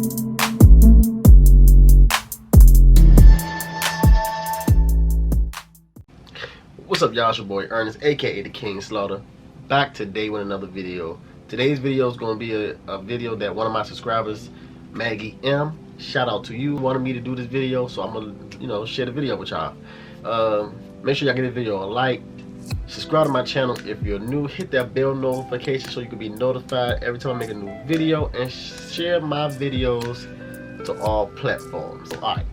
What's up, y'all? It's your boy Ernest, aka the King Slaughter, back today with another video. Today's video is going to be a video that one of my subscribers, Maggie M, shout out to you, wanted me to do this video, so I'm gonna share the video with y'all. Make sure y'all give this video a like, subscribe to my channel if you're new, hit that bell notification so you can be notified every time I make a new video, and share my videos to all platforms. So, alright,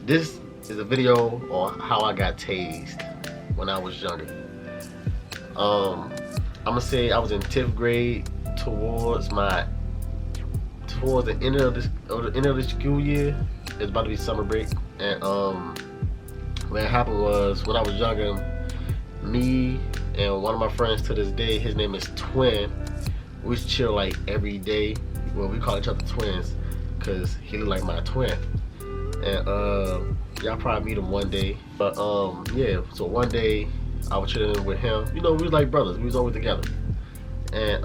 this is a video on how I got tased when I was younger. I'm gonna say I was in 10th grade towards the end of the school year. It's about to be summer break, and what happened was, when I was younger, me and one of my friends to this day, his name is Twin, we used to chill like every day. Well, we call each other twins because he looked like my twin, and y'all probably meet him one day. But yeah, so one day I was chilling with him. You know, we was like brothers. We was always together. And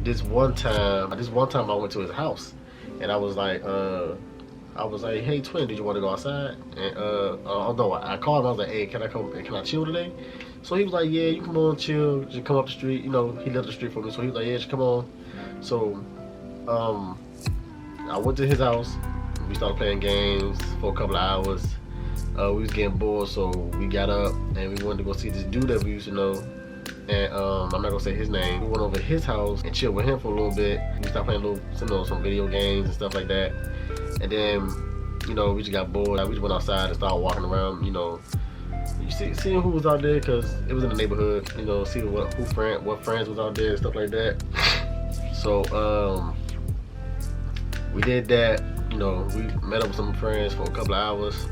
this one time I went to his house, and I was like, hey Twin, did you want to go outside? And no, I called him. I was like, hey, can I chill today? So he was like, yeah, you come on, chill. Just come up the street. You know, he lived the street from me, so he was like, yeah, just come on. So I went to his house. We started playing games for a couple of hours. We was getting bored, so we got up and we wanted to go see this dude that we used to know. And I'm not gonna say his name. We went over to his house and chilled with him for a little bit. We started playing some video games and stuff like that. And then, we just got bored. We just went outside and started walking around. Seeing who was out there, because it was in the neighborhood. Seeing what friends was out there and stuff like that. So we did that. We met up with some friends for a couple of hours.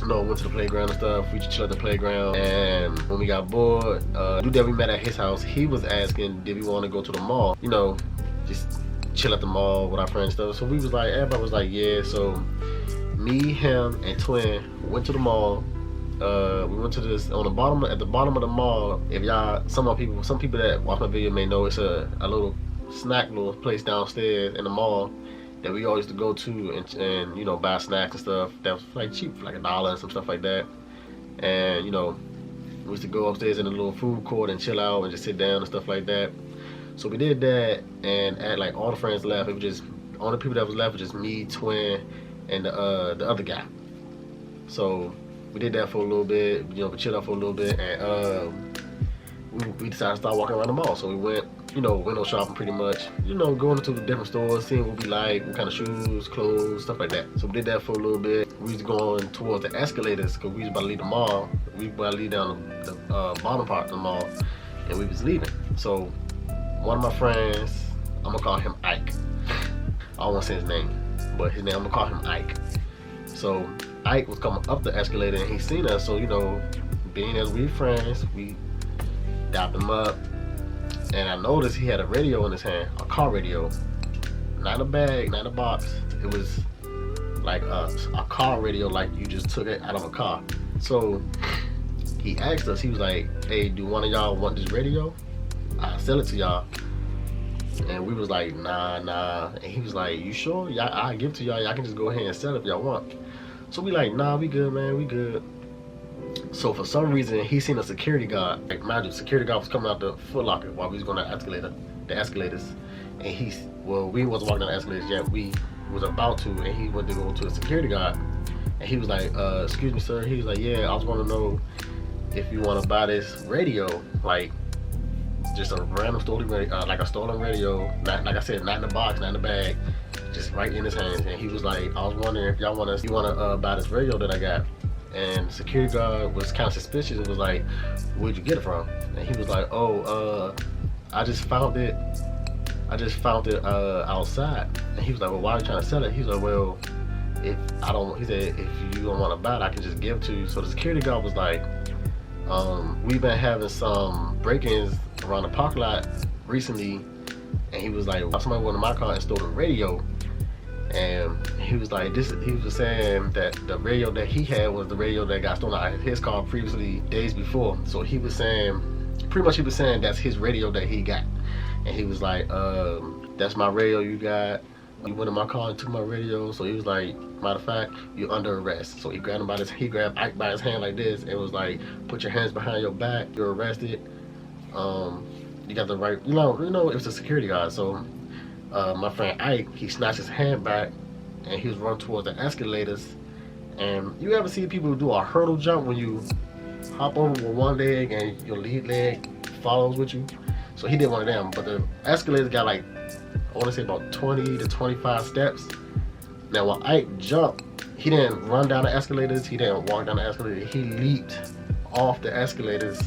Went to the playground and stuff. We just chilled at the playground. And when we got bored, dude that we met at his house, he was asking, did we want to go to the mall? Just chill at the mall with our friends and stuff. So we was like, everybody was like, yeah. So me, him, and Twin went to the mall. We went to this at the bottom of the mall. If y'all, some people that watch my video may know, it's a little place downstairs in the mall that we always used to go to and buy snacks and stuff that was like cheap, for like $1 and some stuff like that. And we used to go upstairs in the little food court and chill out and just sit down and stuff like that. So we did that, and at like all the friends left, it was just only people that was left was just me, Twin, and the other guy. So we did that for a little bit, we chilled out for a little bit, and we decided to start walking around the mall. So we went, window shopping pretty much, going into the different stores, seeing what we like, what kind of shoes, clothes, stuff like that. So we did that for a little bit. We was going towards the escalators because we was about to leave the mall. We were about to leave down the bottom part of the mall, and we was leaving. So one of my friends, I'm gonna call him Ike. I don't want to say his name, but his name, I'm gonna call him Ike. So Ike was coming up the escalator, and he seen us. So being as we friends, we dapped him up. And I noticed he had a radio in his hand, a car radio, not a bag, not a box. It was like a car radio, like you just took it out of a car. So he asked us, he was like, hey, do one of y'all want this radio? I'll sell it to y'all. And we was like, nah. And he was like, you sure? Yeah, I'll give it to y'all. Y'all can just go ahead and sell it if y'all want. So we like, nah, we good, man, we good. So for some reason, he seen a security guard. Like, mind you, security guard was coming out the Foot Locker while we was going down the escalators. And we wasn't walking down the escalators yet. We was about to, and he went to go to a security guard. And he was like, excuse me, sir. He was like, yeah, I was want to know if you want to buy this radio, like just a random stolen radio, like a stolen radio. Not, like I said, not in the box, not in the bag, just right in his hands. And he was like, I was wondering if you want to buy this radio that I got. And the security guard was kind of suspicious and was like, where'd you get it from? And he was like, oh, I just found it outside. And he was like, well, why are you trying to sell it? He was like, well, he said, if you don't want to buy it, I can just give it to you. So the security guard was like, we've been having some break-ins around the parking lot recently. And he was like, somebody went in my car and stole the radio. And he was like, he was saying that the radio that he had was the radio that got stolen out of his car previously, days before. So he was saying, that's his radio that he got. And he was like, that's my radio you got. He went in my car and took my radio. So he was like, matter of fact, you're under arrest. So he grabbed him by his, he grabbed Ike by his hand like this and was like, put your hands behind your back. You're arrested. You got the right, you know, it was a security guard. So my friend Ike, he snatched his hand back and he was running towards the escalators. And you ever see people do a hurdle jump when you hop over with one leg and your lead leg follows with you? So he did one of them, but the escalators got like, I want to say about 20 to 25 steps. Now when Ike jumped, he didn't run down the escalators, he didn't walk down the escalators, he leaped off the escalators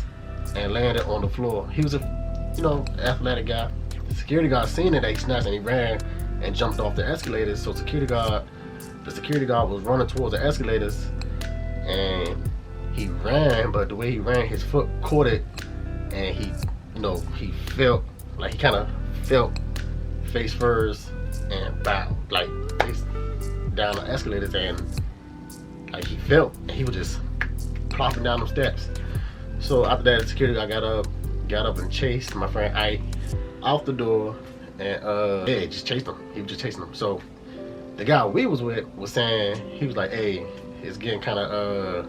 and landed on the floor. He was a, you know, athletic guy. The security guard seen it, that he snatched and he ran and jumped off the escalators. So the security guard was running towards the escalators and he ran, but the way he ran, his foot caught it and he, you know, he felt, like he kind of felt face first and bowed, like face down the escalators, and like he felt, and he was just plopping down them steps. So after that, the security guy got up and chased my friend Ike out the door, and yeah, just chased him. He was just chasing him. So the guy we was with was saying, he was like, hey, it's getting kind of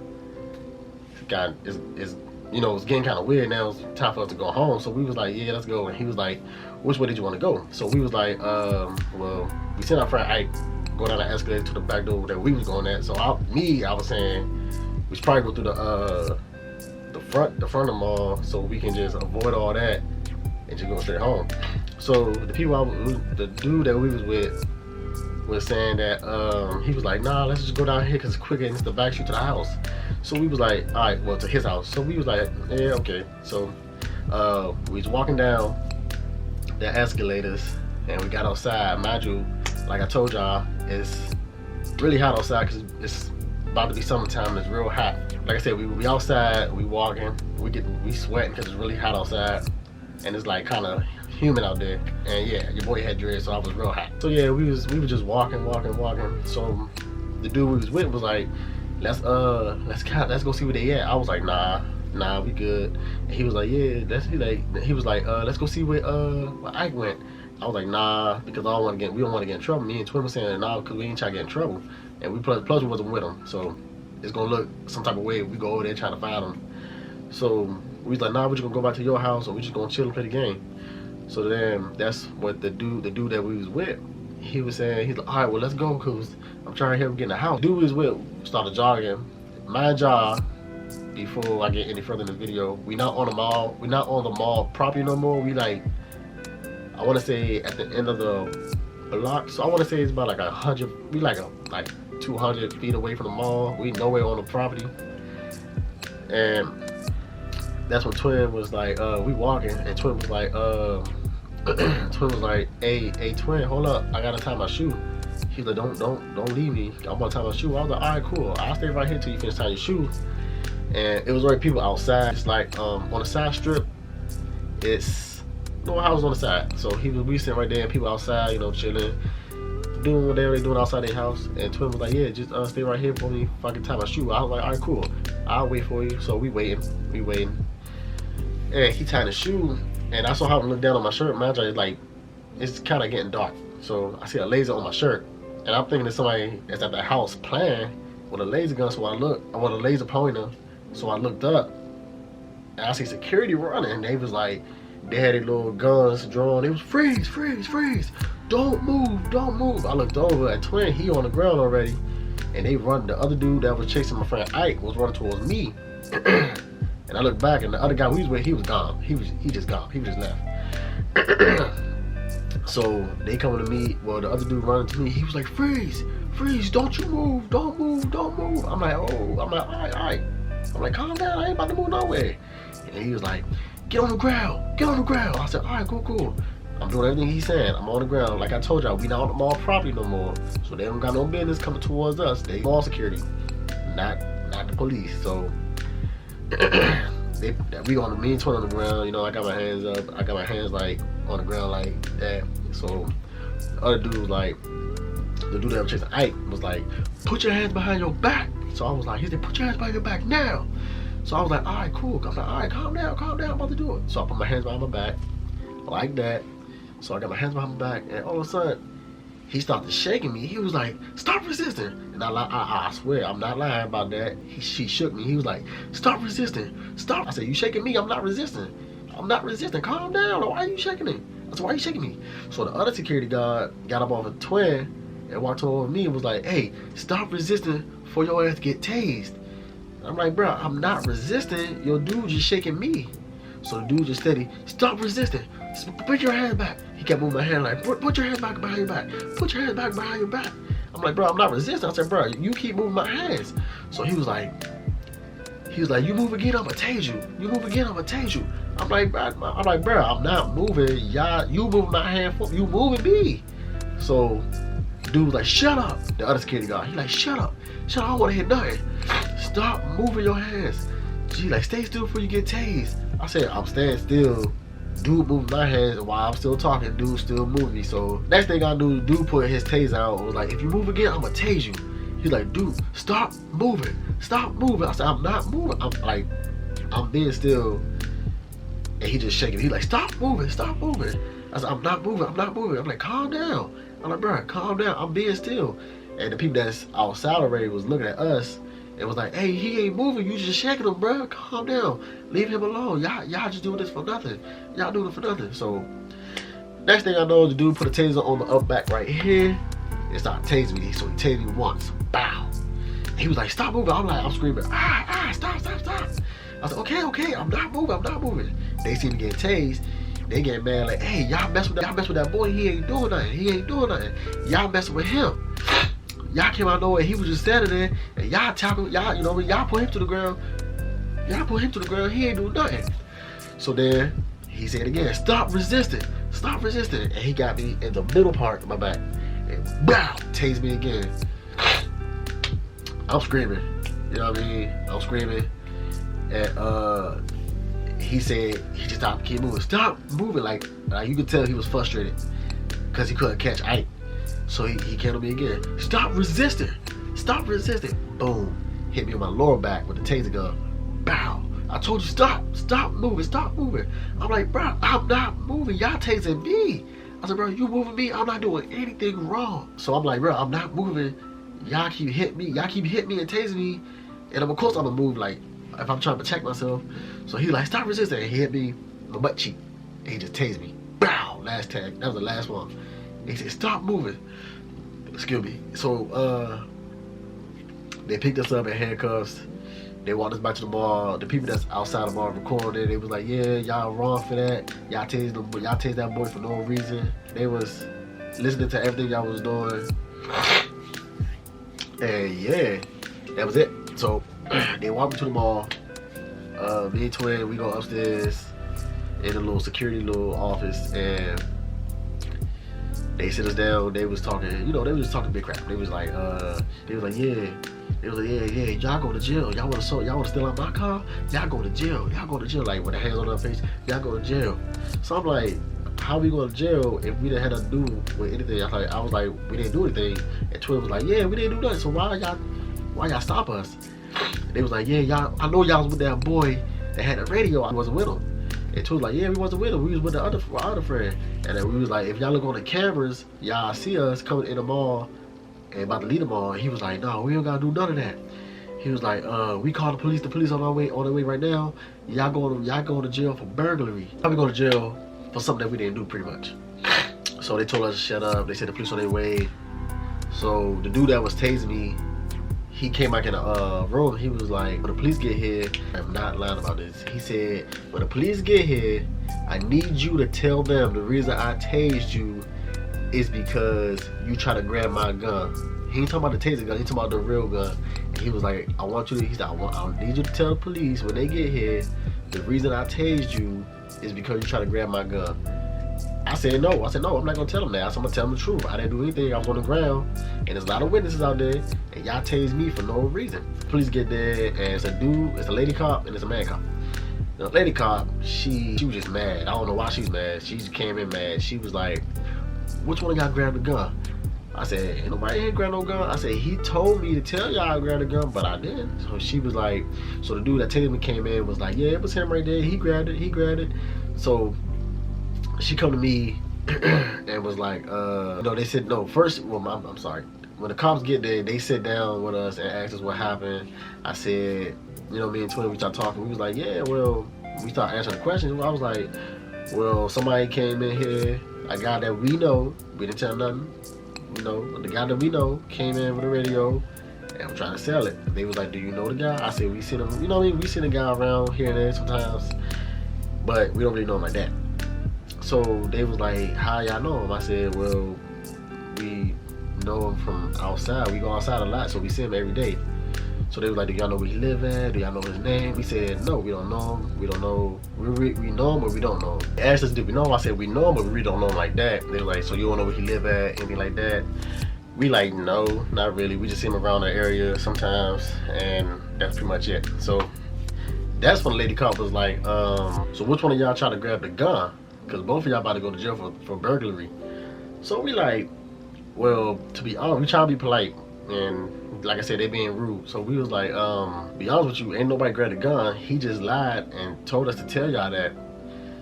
you know, it's getting kind of weird now. It's time for us to go home. So we was like, yeah, let's go. And he was like, which way did you want to go? So we was like, well, we sent our friend Ike go down the escalator to the back door that we was going at. So I was saying we should probably go through the front of the mall, so we can just avoid all that and just go straight home. So the the dude that we was with was saying that he was like, nah, let's just go down here because it's quicker and it's the back street to the house. So we was like, all right, well, to his house. So we was like, yeah, okay. So we was walking down the escalators and we got outside. Mind you, like I told y'all, it's really hot outside because it's about to be summertime. It's real hot. Like I said, we outside, we walking, we sweating because it's really hot outside and it's like kind of humid out there. And yeah, your boy had dreads, so I was real hot. So yeah, we was just walking. So the dude we was with was like, let's go see where they at. I was like, nah, we good. And he was like, yeah, let's go see where Ike went. I was like, nah, because we don't want to get in trouble. Me and Twin was saying, nah, because we ain't trying to get in trouble. And we plus we wasn't with him, so it's gonna look some type of way if we go over there trying to find him. So we was like, nah, we're just gonna go back to your house, or we just gonna chill and play the game. So then that's what the dude that we was with, he was saying, he's like, all right, well, let's go, because I'm trying to help him get in the house. The dude we was with started jogging. Mind y'all, before I get any further in the video, we not on the mall property no more. We like, I want to say at the end of the block. So I want to say it's about like 100, we like 200 feet away from the mall. We nowhere on the property. And that's when Twin was like, we walking, and Twin was like, hey Twin, hold up, I gotta tie my shoe. He was like, don't leave me, I'm gonna tie my shoe. I was like, all right, cool, I'll stay right here till you finish tying your shoe. And it was already people outside. It's like on the side strip, it's no houses on the side. So we sitting right there and people outside, you know, chilling, doing whatever they doing outside their house. And Twin was like, yeah, just stay right here for me if I can tie my shoe. I was like, all right, cool, I'll wait for you. So we waiting. And he tied the shoe, and I saw how I look down on my shirt. Mind you, like, it's kind of getting dark. So I see a laser on my shirt, and I'm thinking that somebody is at the house playing with a laser gun. So I want a laser pointer. So I looked up, and I see security running. And they was like, they had their little guns drawn. It was freeze, don't move. I looked over at Twin, he on the ground already, and they run. The other dude that was chasing my friend Ike was running towards me. And I looked back, and the other guy we was with, he was gone. He just gone. He just left. So they coming to me. Well, the other dude running to me. He was like, freeze, don't you move, don't move. I'm like, all right. I'm like, calm down, I ain't about to move nowhere. And he was like, get on the ground. I said, all right, cool. I'm doing everything he's saying. I'm on the ground. Like I told y'all, we not on the mall property no more. So they don't got no business coming towards us. They mall security, not the police. So we on me and Twin on the ground. You know, I got my hands up. I got my hands like on the ground like that. So the other dude was like, the dude that was chasing Ike was like, put your hands behind your back. So I was like, he said, put your hands behind your back now. So I was like, all right, cool. I was like, all right, calm down, I'm about to do it. So I put my hands behind my back like that. So I got my hands behind my back, and all of a sudden, he started shaking me. He was like, stop resisting. And I swear, I'm not lying about that. She shook me. He was like, stop resisting. Stop. I said, you shaking me? I'm not resisting. I'm not resisting. Calm down. Why are you shaking me? I said, why are you shaking me? So the other security guard got up off a twin and walked over me and was like, hey, stop resisting for your ass to get tased. I'm like, bro, I'm not resisting. Your dude just shaking me. So the dude just steady, stop resisting. Put your hands back. He kept moving my hand like, put your hands back behind your back. Put your hands back behind your back. I'm like, bro, I'm not resisting. I said, bro, you keep moving my hands. So he was like, you move again, I'm gonna tase you. You move again, I'm gonna tase you. I'm like, bro, I'm not moving. Y'all, you moving my hand for you moving me. So dude was like, shut up. The other security guard, he like, shut up. Shut up, I don't wanna hear nothing. Stop moving your hands. She like, stay still before you get tased. I said, I'm staying still. Dude moving my hands while I'm still talking. Dude still moving me. So next thing I knew, dude put his taser out. Was like, if you move again, I'm gonna tase you. He's like, dude, stop moving. Stop moving. I said, I'm not moving. I'm being still. And he just shaking. He like, stop moving. Stop moving. I said, I'm not moving. I'm not moving. I'm like, calm down. I'm like, bro, calm down. I'm being still. And the people that's outside already was looking at us. It was like, hey, he ain't moving. You just shaking him, bro. Calm down. Leave him alone. Y'all just doing this for nothing. Y'all doing it for nothing. So next thing I know, the dude put a taser on the up back right here and started tasing me. So he tased me once. Bow. He was like, stop moving. I'm screaming, stop. I said, okay, I'm not moving. They see me get tased. They get mad like, hey, y'all mess with that boy. He ain't doing nothing. Y'all messing with him. Y'all came out of nowhere. He was just standing there, and y'all tackle, y'all put him to the ground. He ain't doing nothing. So then he said again, stop resisting. And he got me in the middle part of my back, and bow, tased me again. I'm screaming. You know what I mean? I'm screaming, and he said he just stopped, keep moving. Stop moving, like you could tell he was frustrated because he couldn't catch Ike. So he came to me again. Stop resisting. Boom. Hit me on my lower back with the taser gun. Bow. I told you stop moving. I'm like, bro, I'm not moving. Y'all tasing me. I said, bro, you moving me? I'm not doing anything wrong. So I'm like, bro, I'm not moving. Y'all keep hitting me and tasing me. And of course I'm gonna move like if I'm trying to protect myself. So he like, stop resisting. And he hit me in the butt cheek. And he just tased me. Bow. Last tag. That was the last one. He said, stop moving. Excuse me. So, they picked us up in handcuffs. They walked us back to the bar. The people that's outside the bar recording, they was like, yeah, y'all wrong for that. Y'all tased that boy for no reason. They was listening to everything y'all was doing. And yeah, that was it. So, they walked me to the mall. Me and Twin, we go upstairs in a little security office, and they sit us down. They was talking, they was just talking big crap. They was like, yeah, y'all go to jail. Y'all wanna steal out my car? Y'all go to jail. Like with the hands on their face, y'all go to jail. So I'm like, how we going to jail if we didn't have to do with anything? I was like, we didn't do anything. And Twin was like, yeah, we didn't do nothing. So why y'all stop us? And they was like, yeah, I know y'all was with that boy that had the radio. I wasn't with him. And Twin was like, yeah, we wasn't with him. We was with the other friend. And then we was like, if y'all look on the cameras, y'all see us coming in the mall and about to leave the mall. He was like, no, we don't gotta do none of that. He was like, we called the police on their way right now. Y'all going to jail for burglary. Y'all going to jail for something that we didn't do, pretty much. So they told us to shut up. They said the police on their way. So the dude that was tasing me, he came back in the room. He was like, when the police get here, I'm not lying about this. He said, when the police get here, I need you to tell them the reason I tased you is because you try to grab my gun. He ain't talking about the taser gun, he talking about the real gun. And he was like, I need you to tell the police when they get here, the reason I tased you is because you try to grab my gun. I said no, I'm not gonna tell them that. I'm gonna tell them the truth. I didn't do anything, I was on the ground, and there's a lot of witnesses out there, and y'all tased me for no reason. Police get there, and it's a lady cop, and it's a man cop. The lady cop, she was just mad. I don't know why she was mad. She just came in mad. She was like, which one of y'all grabbed the gun? I said, ain't nobody ain't grabbed no gun. I said, he told me to tell y'all I grabbed the gun, but I didn't. So she was like, so the dude that tased me came in was like, yeah, it was him right there. He grabbed it. So she come to me and was like, no, they said no. First, well, I'm sorry. When the cops get there, they sit down with us and asked us what happened. I said, you know, me and Twin, we started talking. We was like, yeah, well, we started answering the questions. I was like, well, somebody came in here, a guy that we know, we didn't tell nothing. You know, the guy that we know came in with a radio and I'm trying to sell it. They was like, do you know the guy? I said, we see him, you know what I mean? We see the guy around here and there sometimes, but we don't really know him like that. So they was like, how y'all know him? I said, well, we know him from outside. We go outside a lot, so we see him every day. So they was like, do y'all know where he live at? Do y'all know his name? We said, no, we don't know him. We don't know. We know him, but we don't know him. They asked us, did we know him? I said, we know him, but we really don't know him like that. They were like, so you don't know where he live at? Anything like that? We like, no, not really. We just see him around the area sometimes, and that's pretty much it. So that's when the lady cop was like, so which one of y'all try to grab the gun? Because both of y'all about to go to jail for burglary. So we like, well, to be honest, we try to be polite. And like I said, they being rude. So we was like, be honest with you, ain't nobody grabbed a gun. He just lied and told us to tell y'all that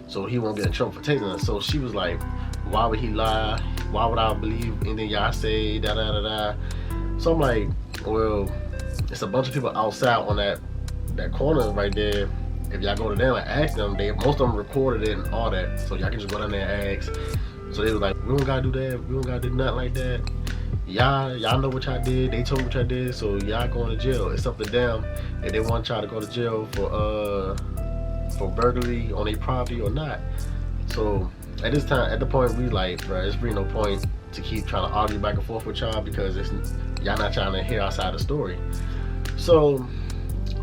so he won't get in trouble for tasing us. So she was like, why would he lie? Why would I believe anything y'all say? Da da da da. So I'm like, well, it's a bunch of people outside on that corner right there. If y'all go to them and ask them, most of them recorded it and all that. So y'all can just go down there and ask. So they was like, we don't gotta do that. We don't gotta do nothing like that. Y'all know what y'all did. They told me what y'all did, so y'all going to jail. It's up to them if they want y'all to go to jail for burglary on their property or not. So at this time, at the point, we like, bro, it's really no point to keep trying to argue back and forth with y'all because y'all not trying to hear outside the story. So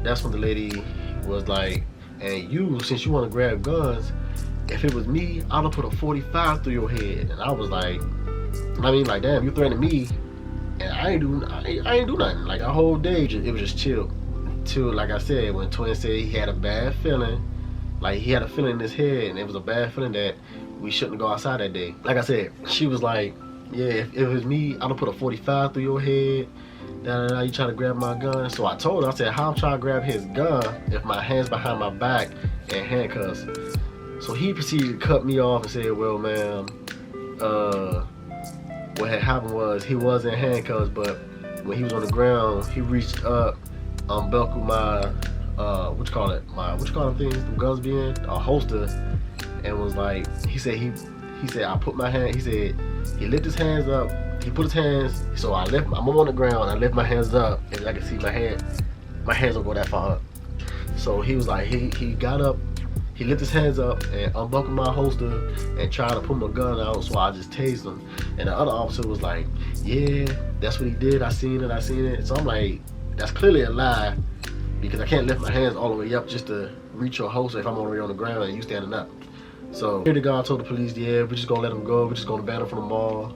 that's when the lady was like, and you, since you want to grab guns, if it was me, I'd have put a 45 through your head. And I was like, I mean, like, damn, you threatened me, and I ain't do nothing. Like, a whole day, it was just chill. Till, like I said, when Twin said he had a bad feeling, like he had a feeling in his head, and it was a bad feeling that we shouldn't go outside that day. Like I said, she was like, yeah, if it was me, I'd have put a 45 through your head. Da, you trying to grab my gun? So I told her, I said, how I'm trying to grab his gun if my hand's behind my back and handcuffs? So he proceeded to cut me off and said, well, ma'am, what had happened was he was in handcuffs, but when he was on the ground, he reached up, unbuckled my, what you call them things, the guns be in, a holster, and was like, he said, I put my hand, he said, he lifted his hands up, he put his hands, so I'm on the ground, I lift my hands up, and I can see my hands don't go that far up. So he was like, he got up, he lifted his hands up and unbuckled my holster and tried to pull my gun out, so I just tased him. And the other officer was like, yeah, that's what he did, I seen it. So I'm like, that's clearly a lie, because I can't lift my hands all the way up just to reach your holster if I'm already on the ground and you standing up. So here the guy told the police, yeah, we're just gonna let him go, we're just gonna ban him from the mall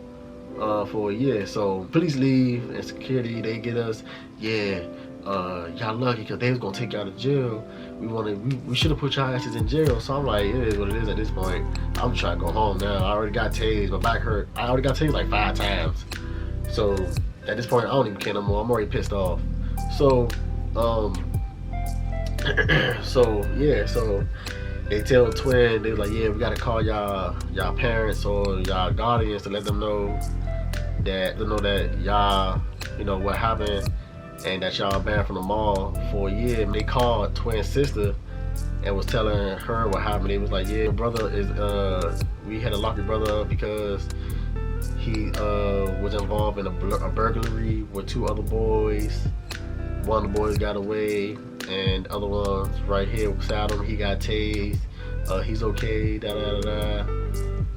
for a year. So police leave and security, they get us, yeah, y'all lucky because they was gonna take y'all to jail. We should have put y'all asses in jail. So I'm like, it is what it is at this point. I'm just trying to go home now. I already got tased, my back hurt. I already got tased like 5 times. So at this point, I don't even care no more. I'm already pissed off. So, so they tell Twin, they was like, yeah, we gotta call y'all parents or y'all guardians to let them know that y'all, you know, what happened and that y'all banned from the mall for a year. And they called Twin's sister and was telling her what happened. They was like, yeah, your brother is, we had to lock your brother up because he was involved in a burglary with 2 other boys. One of the boys got away, and the other one's right here beside him. He got tased. He's okay. Da da da da.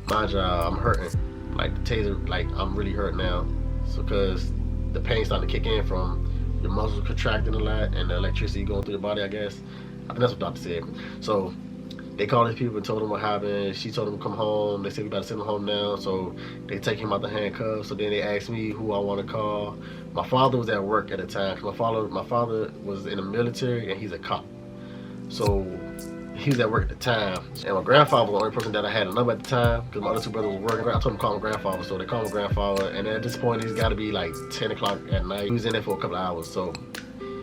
Mind you, I'm hurting. Like the taser, like I'm really hurt now. So because the pain's starting to kick in from your muscles contracting a lot and the electricity going through your body. I guess. I think that's what the doctor said. So they called his people and told him what happened. She told him to come home. They said we about to send him home now. So they take him out the handcuffs. So then they asked me who I want to call. My father was at work at the time. My father was in the military and he's a cop. So he was at work at the time. And my grandfather was the only person that I had a number at the time because my other 2 brothers were working. I told him to call my grandfather. So they called my grandfather. And at this point, he's got to be like 10 o'clock at night. He was in there for a couple of hours. So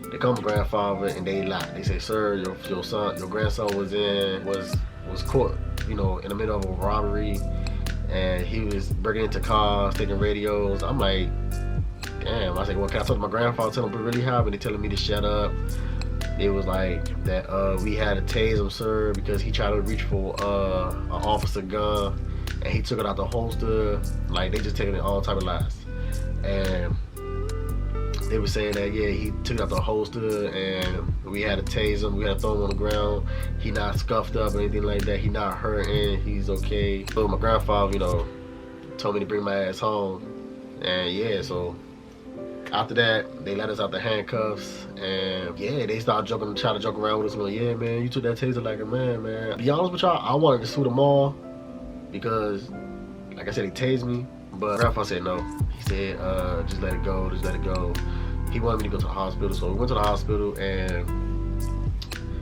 they called my grandfather and they lied. They say, sir, your grandson was caught, you know, in the middle of a robbery and he was breaking into cars, taking radios. I'm like, damn. I said, well, can I talk to my grandfather, tell him what really happened? They telling me to shut up. It was like that we had to tase him, sir, because he tried to reach for an officer gun, and he took it out the holster. Like, they just taking it all type of lies. And they were saying that, yeah, he took it out the holster, and we had to tase him. We had to throw him on the ground. He not scuffed up or anything like that. He not hurting. He's okay. So my grandfather, told me to bring my ass home. And yeah, so after that, they let us out the handcuffs, and yeah, they started trying to joke around with us, like, yeah, man, you took that taser like a man, man. To be honest with y'all, I wanted to sue them all because, like I said, he tased me, but grandpa said no. He said, just let it go, just let it go. He wanted me to go to the hospital, so we went to the hospital, and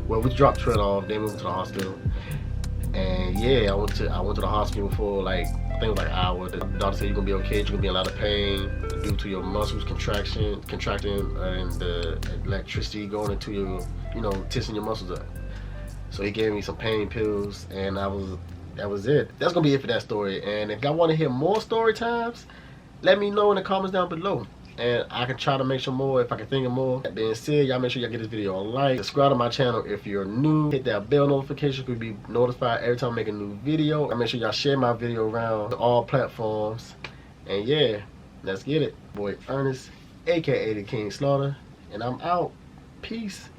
well, we dropped Trent off, then we went to the hospital, and yeah, I went to the hospital for like, I think it was like an hour. The doctor said you're gonna be okay, you're gonna be in a lot of pain due to your muscles contracting, and the electricity going into your, tensing your muscles up. So he gave me some pain pills, and that was it. That's gonna be it for that story. And if y'all want to hear more story times, let me know in the comments down below, and I can try to make some more if I can think of more. That being said, y'all make sure y'all give this video a like, subscribe to my channel if you're new, hit that bell notification so you can be notified every time I make a new video. And make sure y'all share my video around all platforms. And yeah, let's get it. Boy Ernest, aka the King Slaughter, and I'm out. Peace.